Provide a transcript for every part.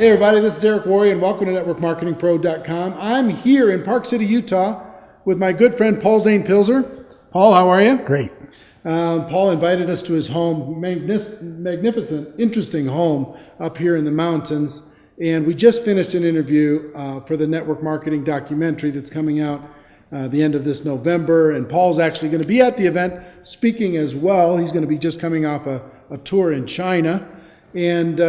Hey everybody, this is Eric Worre and welcome to NetworkMarketingPro.com. I'm here in Park City, Utah with my good friend Paul Zane Pilzer. Paul, how are you? Great. Paul invited us to his home, magnificent, interesting home up here in the mountains. And we just finished an interview for the network marketing documentary that's coming out the end of this November. And Paul's actually going to be at the event speaking as well. He's going to be just coming off a tour in China. And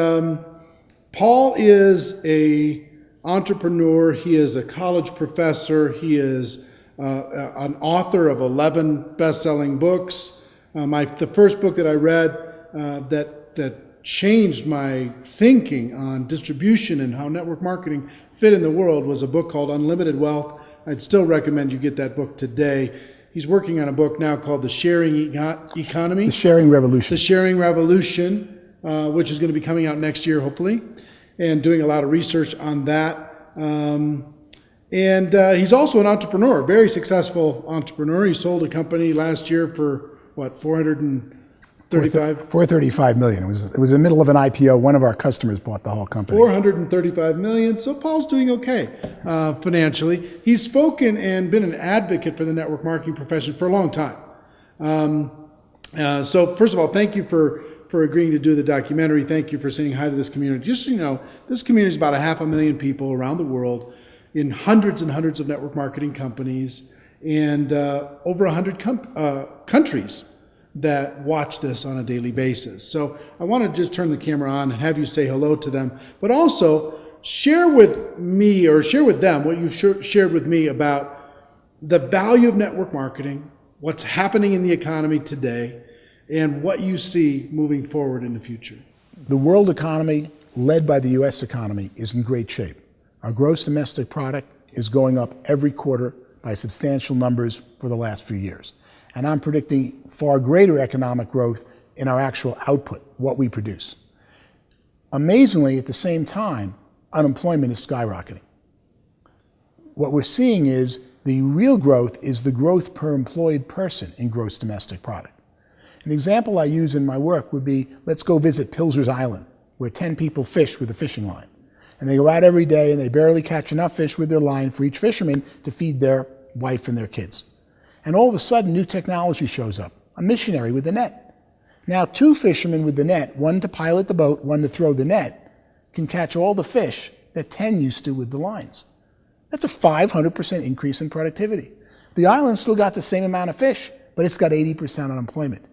Paul is an entrepreneur. He is a college professor. He is an author of 11 best-selling books. The first book that I read that changed my thinking on distribution and how network marketing fit in the world was a book called Unlimited Wealth. I'd still recommend you get that book today. He's working on a book now called The Sharing Economy. The Sharing Revolution. The Sharing Revolution. Which is going to be coming out next year, hopefully, and doing a lot of research on that. And he's also an entrepreneur, a very successful entrepreneur. He sold a company last year for, what, $435 million. It was in the middle of an IPO. One of our customers bought the whole company. $435 million. So Paul's doing okay financially. He's spoken and been an advocate for the network marketing profession for a long time. So first of all, thank you for agreeing to do the documentary. Thank you for saying hi to this community. Just so you know, this community is about 500,000 people around the world in hundreds and hundreds of network marketing companies and over 100 countries that watch this on a daily basis. So I want to just turn the camera on and have you say hello to them, but also share with me or share with them what you shared with me about the value of network marketing, what's happening in the economy today, and what you see moving forward in the future. The world economy, led by the U.S. economy, is in great shape. Our gross domestic product is going up every quarter by substantial numbers for the last few years. And I'm predicting far greater economic growth in our actual output, what we produce. Amazingly, at the same time, unemployment is skyrocketing. What we're seeing is the real growth is the growth per employed person in gross domestic product. An example I use in my work would be, let's go visit Pilzer's Island, where 10 people fish with a fishing line. And they go out every day and they barely catch enough fish with their line for each fisherman to feed their wife and their kids. And all of a sudden, new technology shows up, a missionary with a net. Now, 2 fishermen with the net, one to pilot the boat, one to throw the net, can catch all the fish that 10 used to with the lines. That's a 500% increase in productivity. The island still got the same amount of fish, but it's got 80% unemployment.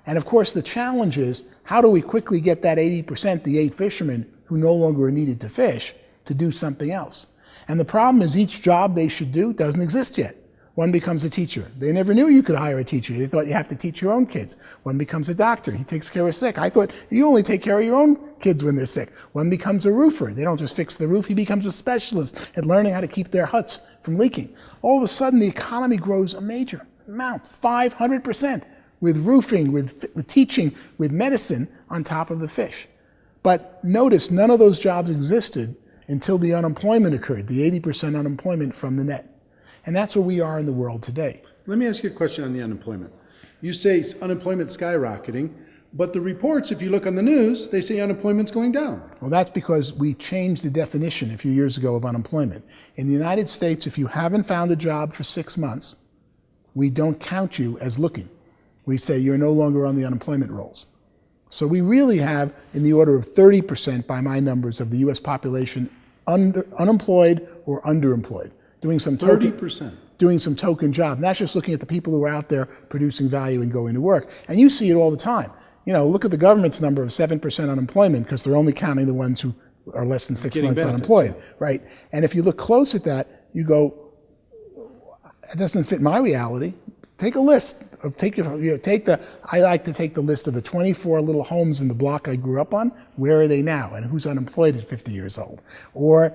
And of course, the challenge is, how do we quickly get that 80%, the 8 fishermen who no longer are needed to fish, to do something else? And the problem is each job they should do doesn't exist yet. One becomes a teacher. They never knew you could hire a teacher. They thought you have to teach your own kids. One becomes a doctor. He takes care of sick. I thought you only take care of your own kids when they're sick. One becomes a roofer. They don't just fix the roof. He becomes a specialist at learning how to keep their huts from leaking. All of a sudden, the economy grows a major amount, 500%. With roofing, with teaching, with medicine on top of the fish. But notice, none of those jobs existed until the unemployment occurred, the 80% unemployment from the net. And that's where we are in the world today. Let me ask you a question on the unemployment. You say unemployment skyrocketing, but the reports, if you look on the news, they say unemployment's going down. Well, that's because we changed the definition a few years ago of unemployment. In the United States, if you haven't found a job for 6 months, we don't count you as looking. We say you're no longer on the unemployment rolls. So we really have, in the order of 30% by my numbers of the U.S. population, unemployed or underemployed, doing some token, 30%. Doing some token job. And that's just looking at the people who are out there producing value and going to work. And you see it all the time. You know, look at the government's number of 7% unemployment because they're only counting the ones who are less than 6 months unemployed, right? And if you look close at that, you go, it doesn't fit my reality. Take a list of I like to take the list of the 24 little homes in the block I grew up on. Where are they now? And who's unemployed at 50 years old? Or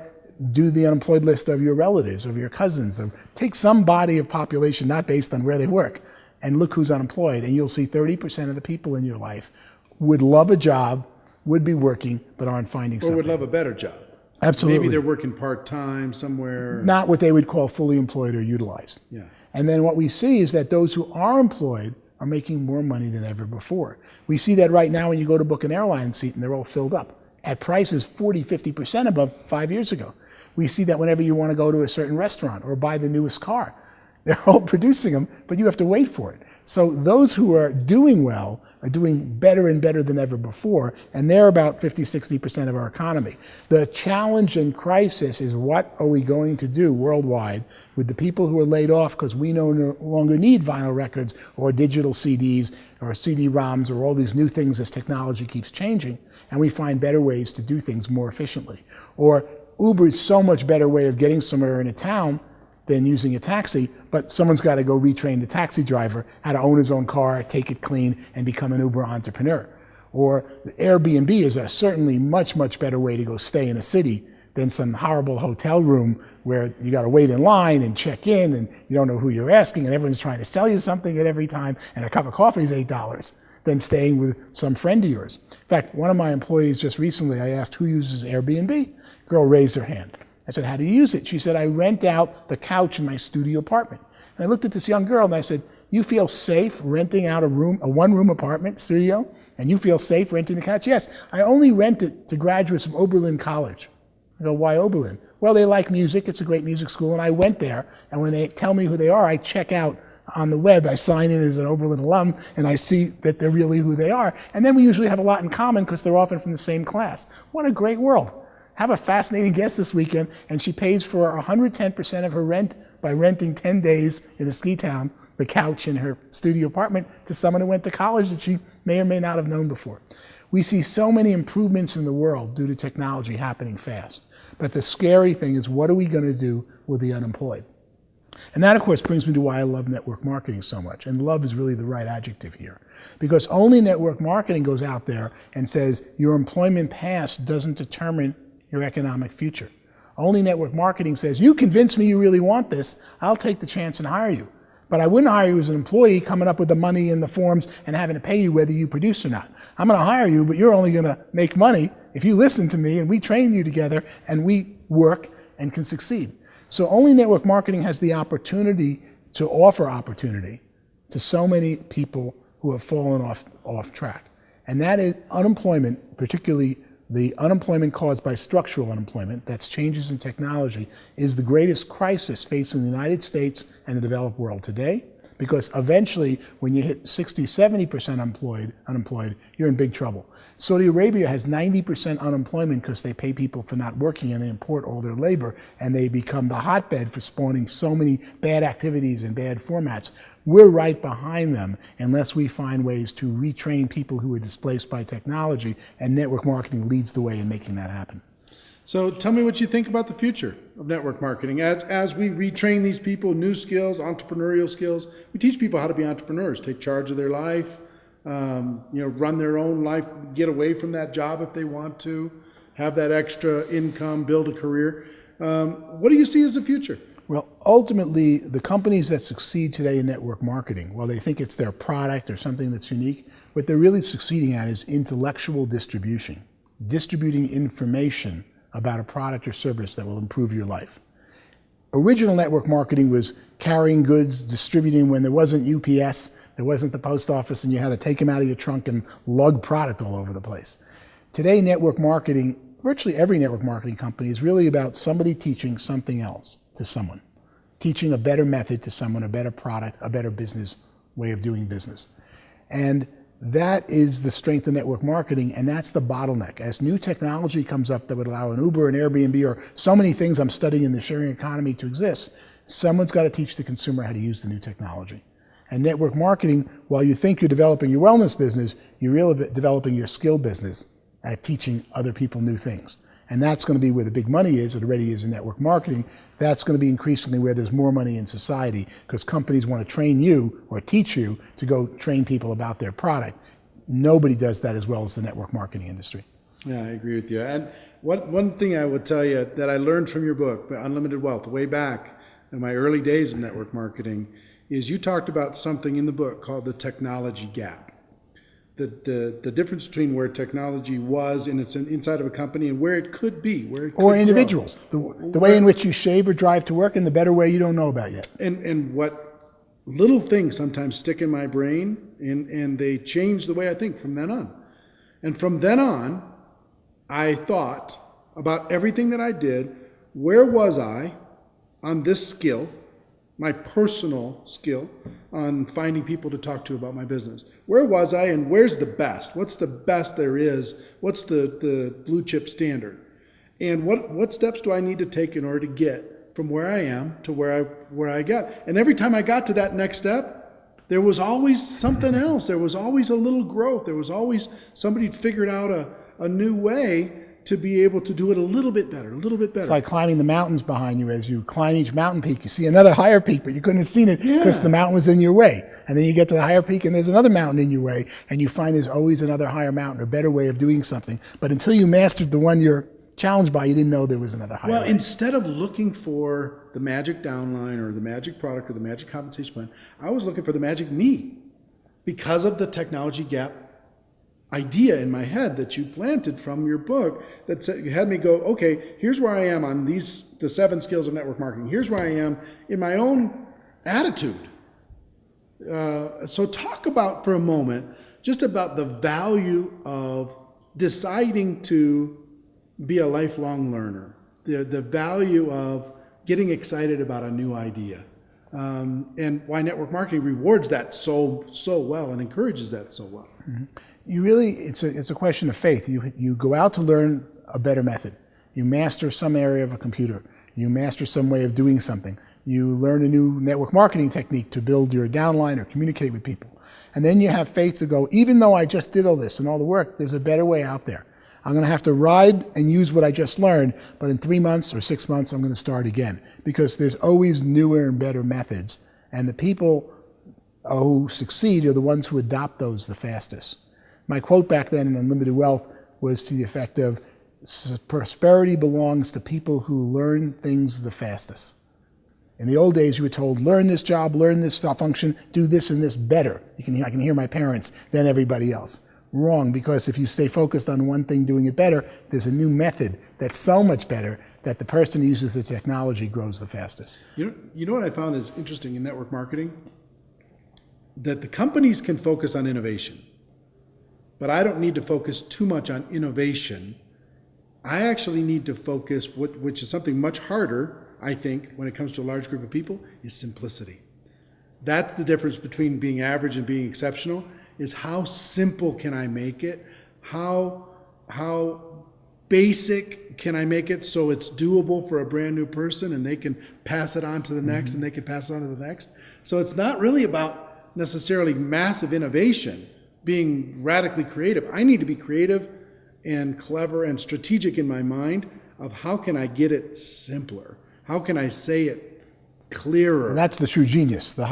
do the unemployed list of your relatives, of your cousins. Take some body of population, not based on where they work, and look who's unemployed. And you'll see 30% of the people in your life would love a job, would be working, but aren't finding something. Or would love a better job. Absolutely. Maybe they're working part-time somewhere. Not what they would call fully employed or utilized. Yeah. And then what we see is that those who are employed are making more money than ever before. We see that right now when you go to book an airline seat and they're all filled up. at prices 40, 50% above 5 years ago. We see that whenever you want to go to a certain restaurant or buy the newest car. They're all producing them, but you have to wait for it. So those who are doing well are doing better and better than ever before, and they're about 50, 60% of our economy. The challenge and crisis is, what are we going to do worldwide with the people who are laid off because we no longer need vinyl records or digital CDs or CD-ROMs or all these new things as technology keeps changing, and we find better ways to do things more efficiently. Or Uber's so much better way of getting somewhere in a town than using a taxi, but someone's got to go retrain the taxi driver how to own his own car, take it clean, and become an Uber entrepreneur. Or Airbnb is a certainly much, much better way to go stay in a city than some horrible hotel room where you got to wait in line and check in, and you don't know who you're asking, and everyone's trying to sell you something at every time, and a cup of coffee is $8, than staying with some friend of yours. In fact, one of my employees just recently, I asked who uses Airbnb. Girl raised her hand. I said, how do you use it? She said, I rent out the couch in my studio apartment. And I looked at this young girl and I said, you feel safe renting out a one-room apartment studio? And you feel safe renting the couch? Yes, I only rent it to graduates of Oberlin College. I go, why Oberlin? Well, they like music. It's a great music school. And I went there. And when they tell me who they are, I check out on the web. I sign in as an Oberlin alum, and I see that they're really who they are. And then we usually have a lot in common because they're often from the same class. What a great world. Have a fascinating guest this weekend, and she pays for 110% of her rent by renting 10 days in a ski town, the couch in her studio apartment, to someone who went to college that she may or may not have known before. We see so many improvements in the world due to technology happening fast. But the scary thing is, what are we going to do with the unemployed? And that, of course, brings me to why I love network marketing so much. And love is really the right adjective here. Because only network marketing goes out there and says your employment past doesn't determine your economic future. Only network marketing says, you convince me you really want this, I'll take the chance and hire you. But I wouldn't hire you as an employee coming up with the money and the forms and having to pay you whether you produce or not. I'm going to hire you, but you're only going to make money if you listen to me and we train you together and we work and can succeed. So only network marketing has the opportunity to offer opportunity to so many people who have fallen off track. And that is unemployment, particularly the unemployment caused by structural unemployment, that's changes in technology, is the greatest crisis facing the United States and the developed world today, because eventually when you hit 60, 70% unemployed, you're in big trouble. Saudi Arabia has 90% unemployment because they pay people for not working and they import all their labor, and they become the hotbed for spawning so many bad activities and bad formats. We're right behind them unless we find ways to retrain people who are displaced by technology, and network marketing leads the way in making that happen. So tell me what you think about the future of network marketing. As we retrain these people, new skills, entrepreneurial skills, we teach people how to be entrepreneurs, take charge of their life, run their own life, get away from that job if they want to, have that extra income, build a career. What do you see as the future? Well, ultimately, the companies that succeed today in network marketing, while they think it's their product or something that's unique, what they're really succeeding at is intellectual distribution, distributing information about a product or service that will improve your life. Original network marketing was carrying goods, distributing when there wasn't UPS, there wasn't the post office, and you had to take them out of your trunk and lug product all over the place. Today, network marketing, virtually every network marketing company, is really about somebody teaching something else to someone, teaching a better method to someone, a better product, a better business way of doing business. And that is the strength of network marketing, and that's the bottleneck. As new technology comes up that would allow an Uber, an Airbnb, or so many things I'm studying in the sharing economy to exist, someone's got to teach the consumer how to use the new technology. And network marketing, while you think you're developing your wellness business, you're really developing your skill business at teaching other people new things. And that's going to be where the big money is. It already is in network marketing. That's going to be increasingly where there's more money in society, because companies want to train you or teach you to go train people about their product. Nobody does that as well as the network marketing industry. Yeah, I agree with you. And one thing I would tell you that I learned from your book, Unlimited Wealth, way back in my early days in network marketing, is you talked about something in the book called the technology gap. The difference between where technology was in its inside of a company and where it could be, where it could or individuals, the way in which you shave or drive to work, and the better way you don't know about yet. And what little things sometimes stick in my brain, and they change the way I think from then on. And from then on, I thought about everything that I did. Where was I on this skill, my personal skill on finding people to talk to about my business? Where was I, and where's the best? What's the best there is? What's the blue chip standard? And what steps do I need to take in order to get from where I am to where I got? And every time I got to that next step, there was always something else. There was always a little growth. There was always somebody figured out a new way to be able to do it a little bit better, a little bit better. It's like climbing the mountains behind you. As you climb each mountain peak, you see another higher peak, but you couldn't have seen it because the mountain was in your way. And then you get to the higher peak and there's another mountain in your way, and you find there's always another higher mountain, a better way of doing something. But until you mastered the one you're challenged by, you didn't know there was another higher way. Instead of looking for the magic downline or the magic product or the magic compensation plan, I was looking for the magic me, because of the technology gap idea in my head that you planted from your book that said, you had me go, okay, here's where I am on the 7 skills of network marketing. Here's where I am in my own attitude. So talk about for a moment just about the value of deciding to be a lifelong learner, the value of getting excited about a new idea, and why network marketing rewards that so well and encourages that so well. Mm-hmm. You really, it's a question of faith. You go out to learn a better method. You master some area of a computer. You master some way of doing something. You learn a new network marketing technique to build your downline or communicate with people. And then you have faith to go, even though I just did all this and all the work, there's a better way out there. I'm going to have to ride and use what I just learned, but in 3 months or 6 months, I'm going to start again, because there's always newer and better methods. And the people who succeed are the ones who adopt those the fastest. My quote back then in Unlimited Wealth was to the effect of, prosperity belongs to people who learn things the fastest. In the old days, you were told, learn this job, learn this function, do this and this better. I can hear my parents than everybody else. Wrong, because if you stay focused on one thing doing it better, there's a new method that's so much better that the person who uses the technology grows the fastest. You know what I found is interesting in network marketing? That the companies can focus on innovation, but I don't need to focus too much on innovation. I actually need to focus, which is something much harder, I think, when it comes to a large group of people, is simplicity. That's the difference between being average and being exceptional, is how simple can I make it? How basic can I make it so it's doable for a brand new person and they can pass it on to the next and they can pass it on to the next? So it's not really about necessarily massive innovation, being radically creative. I need to be creative and clever and strategic in my mind of how can I get it simpler? How can I say it clearer? Well, that's the true genius. The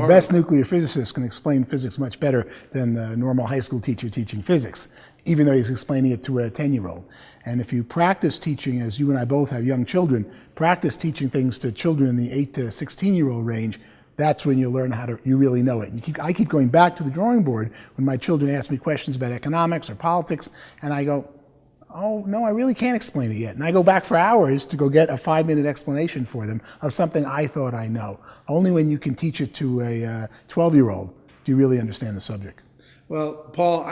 best nuclear physicist can explain physics much better than the normal high school teacher teaching physics, even though he's explaining it to a 10-year-old. And if you practice teaching, as you and I both have young children, practice teaching things to children in the 8 to 16-year-old range, that's when you learn you really know it. I keep going back to the drawing board when my children ask me questions about economics or politics, and I go, oh, no, I really can't explain it yet. And I go back for hours to go get a 5-minute explanation for them of something I thought I know. Only when you can teach it to a 12-year-old do you really understand the subject. Well, Paul,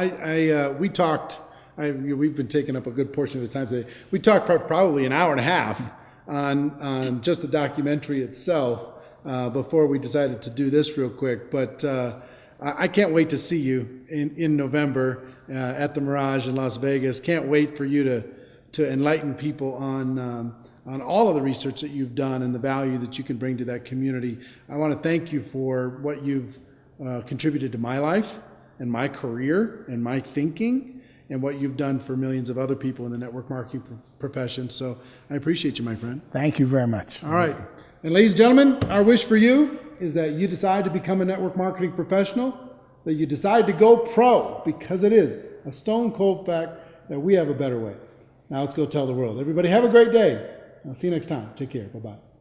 we talked, we've been taking up a good portion of the time today. We talked probably an hour and a half on just the documentary itself before we decided to do this real quick. But I can't wait to see you in November at the Mirage in Las Vegas. Can't wait for you to enlighten people on all of the research that you've done and the value that you can bring to that community. I want to thank you for what you've contributed to my life and my career and my thinking, and what you've done for millions of other people in the network marketing profession. So I appreciate you, my friend. Thank you very much. All right. And ladies and gentlemen, our wish for you is that you decide to become a network marketing professional, that you decide to go pro, because it is a stone cold fact that we have a better way. Now let's go tell the world. Everybody have a great day. I'll see you next time. Take care. Bye-bye.